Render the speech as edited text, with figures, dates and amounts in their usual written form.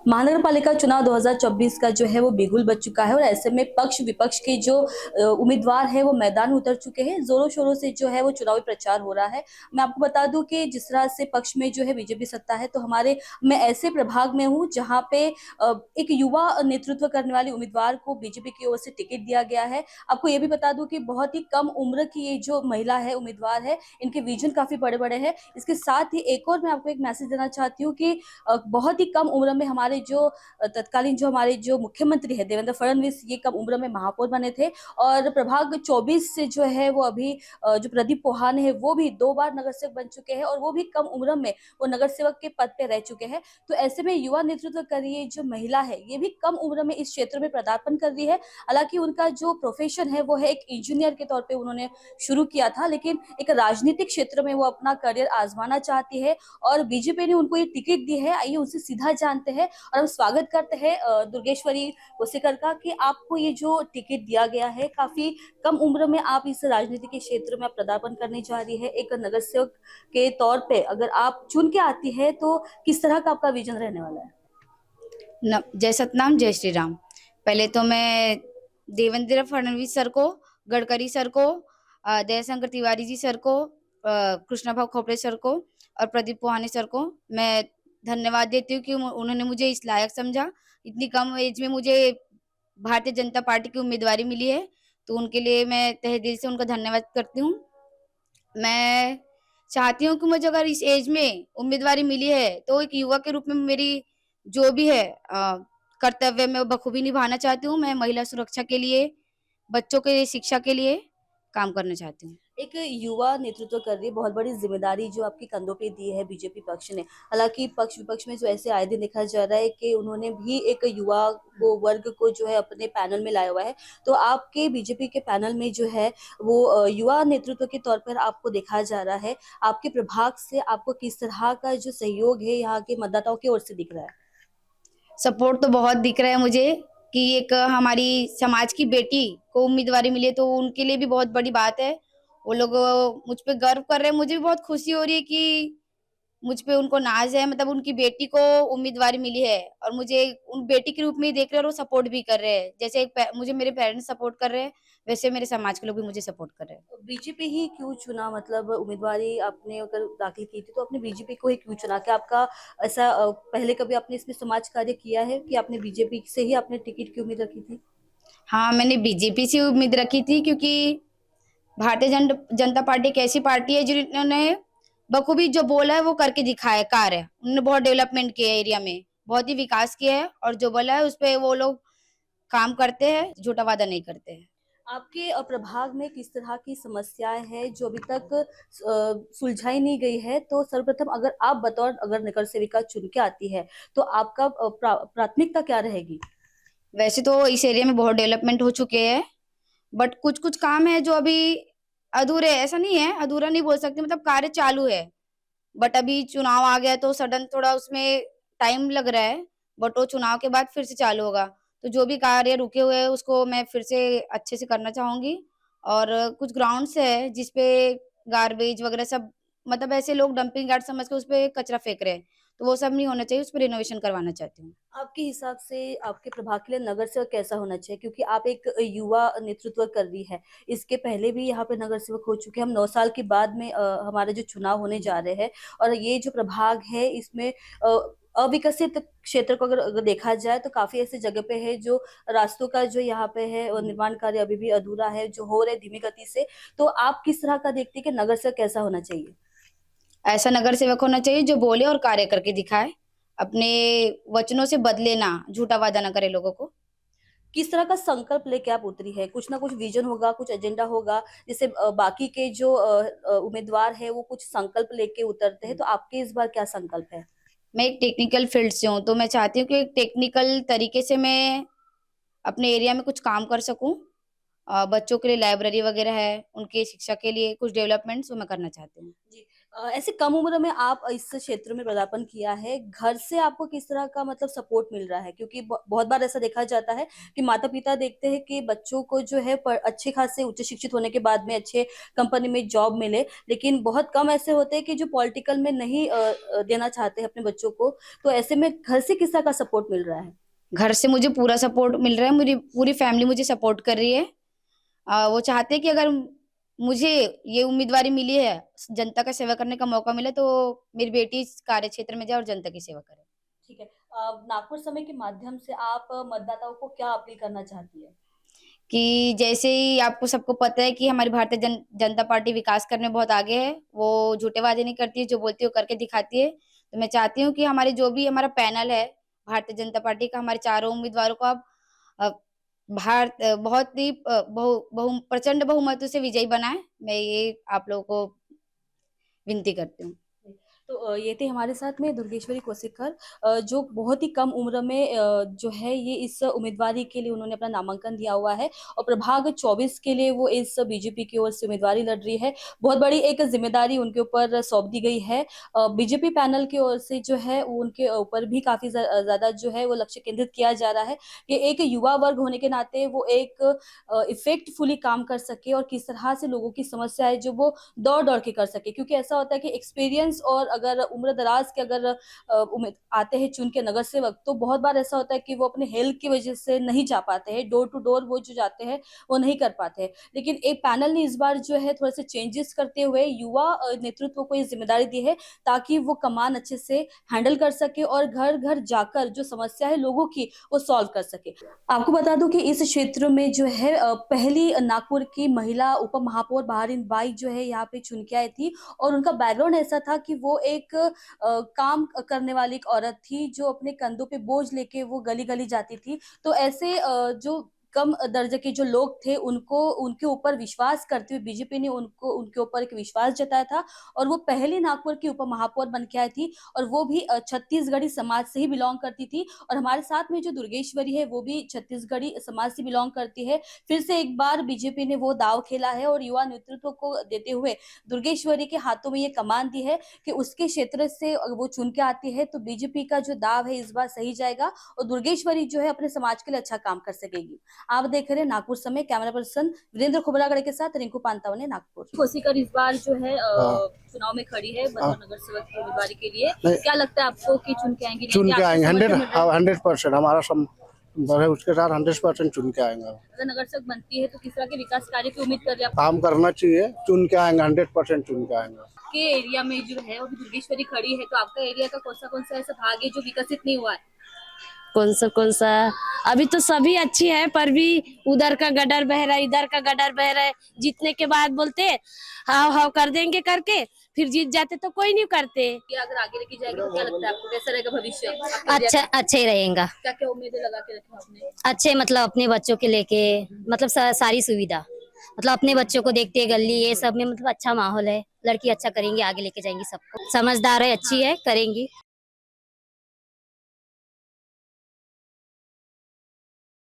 महानगर पालिका चुनाव 2024 का जो है वो बिगुल बज चुका है और ऐसे में पक्ष विपक्ष के जो उम्मीदवार है वो मैदान में उतर चुके हैं। जोरों शोरों से जो है वो चुनावी प्रचार हो रहा है। मैं आपको बता दूं कि जिस तरह से पक्ष में जो है बीजेपी सत्ता है, तो हमारे मैं ऐसे प्रभाग में हूँ जहाँ पे एक युवा नेतृत्व करने वाले उम्मीदवार को बीजेपी की ओर से टिकट दिया गया है। आपको ये भी बता दूं कि बहुत ही कम उम्र की ये जो महिला है, उम्मीदवार है, इनके विजन काफी बड़े बड़े हैं। इसके साथ ही एक और मैं आपको एक मैसेज देना चाहती हूँ कि बहुत ही कम उम्र में हमारे जो तत्कालीन जो हमारे जो मुख्यमंत्री है देवेंद्र फडणवीस, ये कम उम्र में महापौर बने थे। और प्रभाग 24 से जो है वो अभी जो प्रदीप पोहान है वो भी 2 बार नगर सेवक बन चुके हैं और वो भी कम उम्र में वो नगर सेवक के पद पे रह चुके हैं। तो ऐसे में युवा नेतृत्व कर रही है जो महिला है, ये भी कम उम्र में इस क्षेत्र में पदार्पण कर रही है। हालांकि उनका जो प्रोफेशन है वो है एक इंजीनियर के तौर पे उन्होंने शुरू किया था, लेकिन एक राजनीतिक क्षेत्र में वो अपना करियर आजमाना चाहती है और बीजेपी ने उनको ये टिकट दी है। आइए उनसे सीधा जानते हैं और हम स्वागत करते हैं दुर्गेश्वरी कोसेकर का कि आपको ये जो टिकट दिया गया है, काफी कम उम्र में आप इस राजनीति के क्षेत्र में आप पदार्पण करने जा रही है एक नगर सेवक के तौर पे। अगर आप चुन के आती है तो किस तरह का आपका विजन रहने वाला है? जय सतनाम, जय श्री राम। पहले तो मैं देवेंद्र फडणवीस सर को, गडकरी सर को, दयाशंकर तिवारी जी सर को, कृष्णा भाऊ खोपड़े सर को और प्रदीप पोहाने सर को मैं धन्यवाद देती हूँ कि उन्होंने मुझे इस लायक समझा। इतनी कम एज में मुझे भारतीय जनता पार्टी की उम्मीदवारी मिली है, तो उनके लिए मैं तहे दिल से उनका धन्यवाद करती हूँ। मैं चाहती हूँ कि मुझे अगर इस एज में उम्मीदवारी मिली है तो एक युवा के रूप में मेरी जो भी है कर्तव्य मैं बखूबी निभाना चाहती हूँ। मैं महिला सुरक्षा के लिए, बच्चों के शिक्षा के लिए काम करना चाहती हूँ। एक युवा नेतृत्व कर रही है, बहुत बड़ी जिम्मेदारी जो आपके कंधों पे दी है बीजेपी पक्ष ने। हालांकि पक्ष विपक्ष में जो ऐसे आए दिन देखा जा रहा है कि उन्होंने भी एक युवा को, वर्ग को जो है अपने पैनल में लाया हुआ है। तो आपके बीजेपी के पैनल में जो है वो युवा नेतृत्व के तौर पर आपको देखा जा रहा है। आपके प्रभाग से आपको किस तरह का जो सहयोग है यहाँ के मतदाताओं की ओर से दिख रहा है? सपोर्ट तो बहुत दिख रहा है मुझे कि एक हमारी समाज की बेटी को उम्मीदवारी मिली है, तो उनके लिए भी बहुत बड़ी बात है। वो लोग मुझ पे गर्व कर रहे हैं, मुझे भी बहुत खुशी हो रही है कि मुझ पे उनको नाज है, मतलब उनकी बेटी को उम्मीदवारी मिली है और मुझे उन बेटी के रूप में ही देख रहे हैं और वो सपोर्ट भी कर रहे हैं। जैसे मुझे मेरे पेरेंट्स सपोर्ट कर रहे हैं, वैसे मेरे समाज के लोग भी मुझे सपोर्ट कर रहे हैं। बीजेपी ही क्यों चुना? मतलब उम्मीदवारी आपने अगर दाखिल की थी तो आपने बीजेपी को ही क्यों चुना? क्या आपका ऐसा पहले कभी आपने इसमें समाज कार्य किया है कि आपने बीजेपी से ही आपने टिकट की उम्मीद रखी थी? हाँ, मैंने बीजेपी से उम्मीद रखी थी क्योंकि भारतीय जनता पार्टी एक ऐसी पार्टी है जिन्होंने बखूबी जो बोला है वो करके दिखाया है कार्य। उन्होंने बहुत डेवलपमेंट किया है एरिया में, बहुत ही विकास किया है और जो बोला है उस पे वो लोग काम करते हैं, झूठा वादा नहीं करते हैं। आपके प्रभाग में किस तरह की समस्याएं हैं जो अभी तक सुलझाई नहीं गई है? तो सर्वप्रथम अगर आप बतौर अगर नगर सेविका चुन के आती है तो आपका प्राथमिकता क्या रहेगी? वैसे तो इस एरिया में बहुत डेवलपमेंट हो चुके हैं, बट कुछ-कुछ काम है जो अभी अधूरे हैं। ऐसा नहीं है, अधूरा नहीं बोल सकते, मतलब कार्य चालू है। बट अभी चुनाव आ गया तो सडन थोड़ा उसमें टाइम लग रहा है, बट वो चुनाव के बाद फिर से चालू होगा। तो जो भी कार्य रुके हुए हैं उसको मैं फिर से अच्छे से करना चाहूँगी। और कुछ ग्राउंड्स है जिस पे गार्बेज वगैरह सब, मतलब ऐसे लोग डंपिंग यार्ड समझ के उस पे कचरा फेंक रहे हैं, तो वो सब नहीं होना चाहिए, उस पे रिनोवेशन करवाना चाहती हूँ। आपके हिसाब से आपके प्रभाग के लिए नगर सेवक कैसा होना चाहिए? क्योंकि आप एक युवा नेतृत्व कर रही है। इसके पहले भी यहाँ पे नगर सेवक हो चुके हैं। हम 9 साल के बाद में हमारे जो चुनाव होने जा रहे हैं और ये जो प्रभाग है इसमें अविकसित क्षेत्र को अगर देखा जाए तो काफी ऐसी जगह पे है जो रास्तों का जो यहाँ पे है और निर्माण कार्य अभी भी अधूरा है, जो हो रहे धीमी गति से। तो आप किस तरह का देखते हैं कि नगर सेवक कैसा होना चाहिए? ऐसा नगर सेवक होना चाहिए जो बोले और कार्य करके दिखाए, अपने वचनों से बदले ना, झूठा वादा ना करे लोगों को। किस तरह का संकल्प लेके आप उतरी है? कुछ ना कुछ विजन होगा, कुछ एजेंडा होगा। जैसे बाकी के जो उम्मीदवार है वो कुछ संकल्प लेके उतरते हैं, तो आपके इस बार क्या संकल्प है? मैं एक टेक्निकल फील्ड से हूँ, तो मैं चाहती हूँ कि एक टेक्निकल तरीके से मैं अपने एरिया में कुछ काम कर सकूँ। बच्चों के लिए लाइब्रेरी वगैरह है, उनकी शिक्षा के लिए कुछ डेवलपमेंट्स वो मैं करना चाहती हूँ। जी। ऐसे कम उम्र में आप इस क्षेत्र में पदार्पण किया है, घर से आपको किस तरह का मतलब सपोर्ट मिल रहा है? क्योंकि बहुत बार ऐसा देखा जाता है कि माता-पिता देखते हैं कि बच्चों को जो है अच्छे खासे उच्च शिक्षित होने के बाद में अच्छे कंपनी में जॉब मिले, लेकिन बहुत कम ऐसे होते हैं कि जो पॉलिटिकल में नहीं देना चाहते हैं अपने बच्चों को। तो ऐसे में घर से किस तरह का सपोर्ट मिल रहा है? घर से मुझे पूरा सपोर्ट मिल रहा है, मेरी पूरी फैमिली मुझे सपोर्ट कर रही है। वो चाहते हैं कि अगर मुझे ये उम्मीदवारी मिली है, जनता का सेवा करने का मौका मिले, तो मेरी बेटी इस कार्य क्षेत्र में जाए और जनता की सेवा करे। ठीक है। नागपुर समय के माध्यम से आप मतदाताओं को क्या अपील करना चाहती है? कि जैसे ही आपको सबको पता है कि हमारी भारतीय जनता पार्टी विकास करने में बहुत आगे है, वो झूठे वादे नहीं करती है, जो बोलती है वो करके दिखाती है। तो मैं चाहती हूँ कि हमारे जो भी हमारा पैनल है भारतीय जनता पार्टी का, हमारे चारों उम्मीदवारों को आप अ, बहुत ही प्रचंड बहुमत से विजयी बनाए। मैं ये आप लोगों को विनती करती हूँ। तो ये थे हमारे साथ में दुर्गेश्वरी कोशिकर, जो बहुत ही कम उम्र में जो है ये इस उम्मीदवारी के लिए उन्होंने अपना नामांकन दिया हुआ है और प्रभाग 24 के लिए वो इस बीजेपी की ओर से उम्मीदवारी लड़ रही है। बहुत बड़ी एक जिम्मेदारी उनके ऊपर सौंप दी गई है। बीजेपी पैनल की ओर से जो है वो उनके ऊपर भी काफी ज्यादा जो है वो लक्ष्य केंद्रित किया जा रहा है कि एक युवा वर्ग होने के नाते वो एक इफेक्टफुली काम कर सके और किस तरह से लोगों की समस्याएं जो वो दौड़ दौड़ के कर सके, क्योंकि ऐसा होता है कि एक्सपीरियंस और अगर उम्र दराज के अगर उम्मीद आते हैं चुन के नगर सेवक, तो बहुत बार ऐसा होता है कि वो अपने हेल्थ की वजह से नहीं जा पाते हैं, डोर टू डोर वो जो जाते हैं वो नहीं कर पाते हैं। लेकिन एक पैनल ने इस बार जो है थोड़े से चेंजेस करते हुए युवा नेतृत्व को ये जिम्मेदारी दी है ताकि वो कमान अच्छे से हैंडल कर सके और घर घर जाकर जो समस्या है लोगों की वो सॉल्व कर सके। आपको बता दूं कि इस क्षेत्र में जो है पहली नागपुर की महिला उप महापौर बहारीन बाई जो है यहाँ पे चुन के आई थी और उनका बैकग्राउंड ऐसा था कि वो एक काम करने वाली एक औरत थी जो अपने कंधों पे बोझ लेके वो गली गली जाती थी। तो ऐसे जो कम दर्जे के जो लोग थे उनको उनके ऊपर विश्वास करते हुए बीजेपी ने उनको उनके ऊपर एक विश्वास जताया था और वो पहली नागपुर की उप महापौर बन के आई थी और वो भी छत्तीसगढ़ी समाज से ही बिलोंग करती थी। और हमारे साथ में जो दुर्गेश्वरी है वो भी छत्तीसगढ़ी समाज से बिलोंग करती है। फिर से एक बार बीजेपी ने वो दाव खेला है और युवा नेतृत्व को देते हुए दुर्गेश्वरी के हाथों में ये कमान दी है कि उसके क्षेत्र से वो चुन के आती है तो बीजेपी का जो दाव है इस बार सही जाएगा और दुर्गेश्वरी जो है अपने समाज के लिए अच्छा काम कर सकेगी। आप देख रहे हैं नागपुर समय, कैमरा पर्सन वीरेंद्र खोबरागढ़ के साथ रिंकू पांतावने, नागपुर। कोशिकर इस बार जो है चुनाव में खड़ी है बतौर नगर सेवक की उम्मीदवारी के लिए, क्या लगता है आपको कि चुन के आएंगी? चुन के आएंगे 100%। हमारा है उसके साथ 100% चुन के आएंगे। अगर नगर सेवक बनती है तो किस तरह के विकास कार्य की उम्मीद कर रहे हैं? काम करना चाहिए, चुन के आएंगे, 100% चुन के आएंगे। के एरिया में जो है अभी दुर्गेश्वरी खड़ी है तो आपका एरिया का कौन सा ऐसा भाग है जो विकसित नहीं हुआ है? कौन सा अभी तो सभी अच्छी है, पर भी उधर का गडर बह रहा है, इधर का गडर बह रहा है। जीतने के बाद बोलते हाव हाव कर देंगे करके, फिर जीत जाते तो कोई नहीं करते। कि अगर आगे लेके जाएगी तो क्या लगता है आपको कैसा रहेगा भविष्य? अच्छा ही रहेगा। क्या क्या उम्मीदें लगा के रखी आपने? अच्छे मतलब अपने बच्चों के लेके, मतलब सारी सुविधा, मतलब अपने बच्चों को देखते गली ये सब में मतलब अच्छा माहौल है। लड़की अच्छा करेंगी, आगे लेके जाएंगी सबको। समझदार है, अच्छी है, करेंगी।